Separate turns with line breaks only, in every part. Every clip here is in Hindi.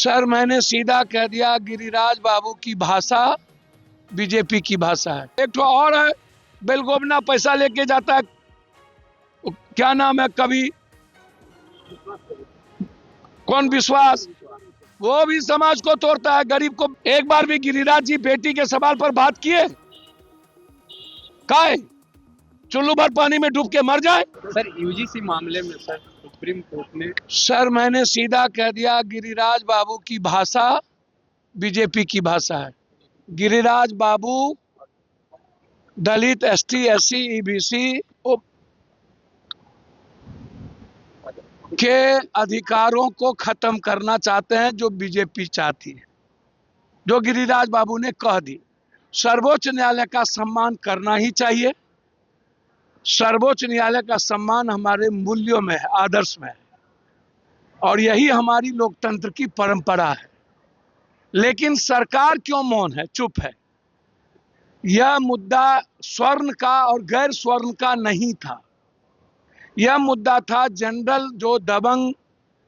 सर मैंने सीधा कह दिया, गिरिराज बाबू की भाषा बीजेपी की भाषा है। एक तो और है, बेलगोबना पैसा लेके जाता है, क्या नाम है, कवि कौन विश्वास, वो भी समाज को तोड़ता है, गरीब को। एक बार भी गिरिराज जी बेटी के सवाल पर बात किए? काहे चुल्लू भर पानी में डूब के मर जाए?
सर यूजीसी मामले में सर सुप्रीम कोर्ट ने
सर मैंने सीधा कह दिया, गिरिराज बाबू की भाषा बीजेपी की भाषा है। गिरिराज बाबू दलित, एसटी, एससी, ईबीसी के अधिकारों को खत्म करना चाहते हैं, जो बीजेपी चाहती है, जो गिरिराज बाबू ने कह दी। सर्वोच्च न्यायालय का सम्मान करना ही चाहिए। सर्वोच्च न्यायालय का सम्मान हमारे मूल्यों में है, आदर्श में है, और यही हमारी लोकतंत्र की परंपरा है। लेकिन सरकार क्यों मौन है, चुप है? यह मुद्दा स्वर्ण का और गैर स्वर्ण का नहीं था। यह मुद्दा था जनरल जो दबंग,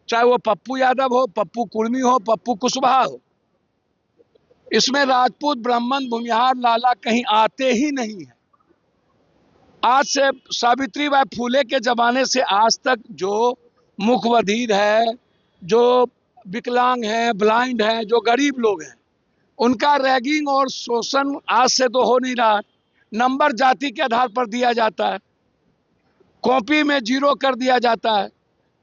चाहे वो पप्पू यादव हो, पप्पू कुर्मी हो, पप्पू कुशवाहा हो, इसमें राजपूत, ब्राह्मण, भूमिहार, लाला कहीं आते ही नहीं है। आज से सावित्रीबाई फूले के जमाने से आज तक जो मुखबधिर है, जो विकलांग है, ब्लाइंड है, जो गरीब लोग हैं, उनका रैगिंग और शोषण आज से तो हो नहीं रहा। नंबर जाति के आधार पर दिया जाता है, कॉपी में जीरो कर दिया जाता है।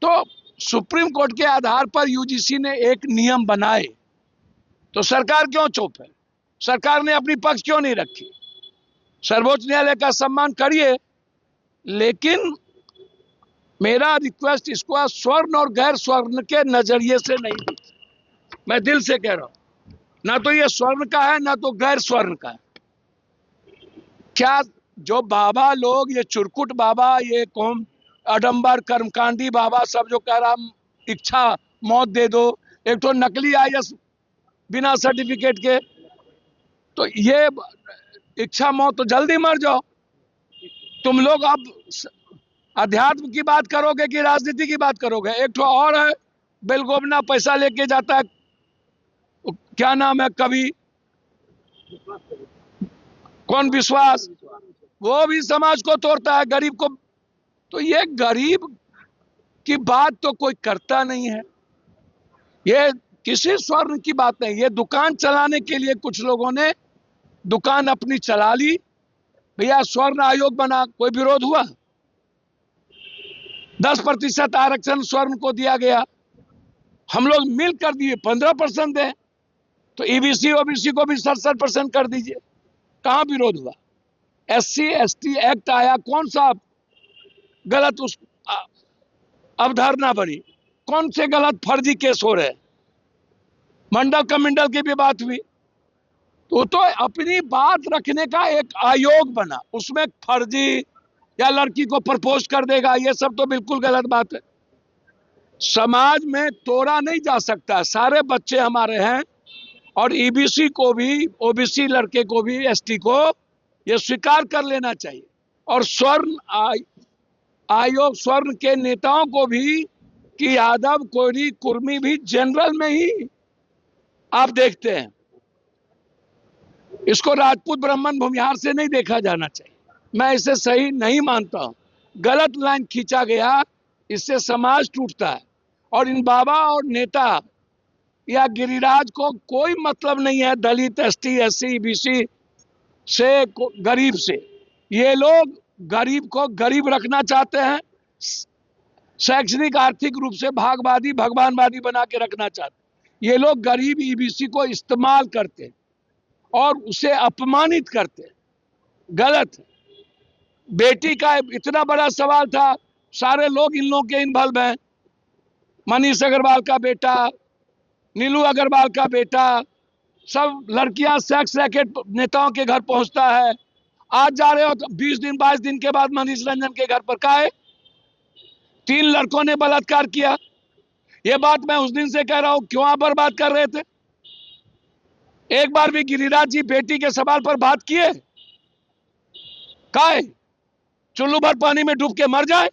तो सुप्रीम कोर्ट के आधार पर यूजीसी ने एक नियम बनाए, तो सरकार क्यों चुप है? सरकार ने अपनी पक्ष क्यों नहीं रखी? सर्वोच्च न्यायालय का सम्मान करिए, लेकिन मेरा रिक्वेस्ट इसको स्वर्ण और गैर स्वर्ण के नजरिए से नहीं देखिए। मैं दिल से कह रहा हूं, ना तो ये स्वर्ण का है, ना तो गैर स्वर्ण का है। क्या जो बाबा लोग, ये चुरकुट बाबा, ये कौन अडम्बर कर्मकांडी बाबा, सब जो कह रहा इच्छा मौत दे दो, एक तो नकली आईएएस बिना सर्टिफिकेट के, तो ये इच्छा मौत, तो जल्दी मर जाओ। तुम लोग अब अध्यात्म की बात करोगे कि राजनीति की बात करोगे? एक तो और है, बेलगोबना पैसा लेके जाता है, क्या नाम है, कवि कौन विश्वास, वो भी समाज को तोड़ता है, गरीब को। तो ये गरीब की बात तो कोई करता नहीं है। ये किसी स्वर्ण की बात नहीं। ये दुकान चलाने के लिए कुछ लोगों ने दुकान अपनी चला ली, भैया स्वर्ण आयोग बना, कोई विरोध हुआ? 10% आरक्षण स्वर्ण को दिया गया, हम लोग मिल कर दिए 15% दें, तो ईबीसी ओबीसी को भी 67% कर दीजिए, कहां विरोध हुआ? एससी एसटी एक्ट आया, कौन सा गलत उस अवधारणा बनी? कौन से गलत फर्जी केस हो रहे? मंडल कमिंडल की भी बात हुई, तो अपनी बात रखने का एक आयोग बना, उसमें फर्जी या लड़की को प्रपोज कर देगा, ये सब तो बिल्कुल गलत बात है। समाज में तोड़ा नहीं जा सकता, सारे बच्चे हमारे हैं, और ईबीसी को भी, ओबीसी लड़के को भी, एसटी को ये स्वीकार कर लेना चाहिए। और स्वर्ण आयोग, स्वर्ण के नेताओं को भी, कि यादव, कोरी, कुर्मी भी जनरल में ही आप देखते हैं। इसको राजपूत, ब्राह्मण, भूमिहार से नहीं देखा जाना चाहिए। मैं इसे सही नहीं मानता हूं। गलत लाइन खींचा गया, इससे समाज टूटता है। और इन बाबा और नेता या गिरिराज को कोई मतलब नहीं है दलित, एसटी, एससी, बीसी से, गरीब से। ये लोग गरीब को गरीब रखना चाहते हैं, शैक्षणिक आर्थिक रूप से भागवादी, भगवानवादी बना के रखना चाहते हैं। ये लोग गरीब ईबीसी को इस्तेमाल करते हैं और उसे अपमानित करते हैं, गलत है। बेटी का इतना बड़ा सवाल था, सारे लोग इन लोगों के इन्वॉल्व हैं। मनीष अग्रवाल का बेटा, नीलू अग्रवाल का बेटा, सब लड़कियां सेक्स रैकेट नेताओं के घर पहुंचता है। आज जा रहे हो तो 20 दिन 22 दिन के बाद मनीष रंजन के घर पर का है, 3 लड़कों ने बलात्कार किया। ये बात मैं उस दिन से कह रहा हूं, क्यों आप बर्बाद कर रहे थे? एक बार भी गिरिराज जी बेटी के सवाल पर बात किए? काहे चुल्लू भर पानी में डूब के मर जाए?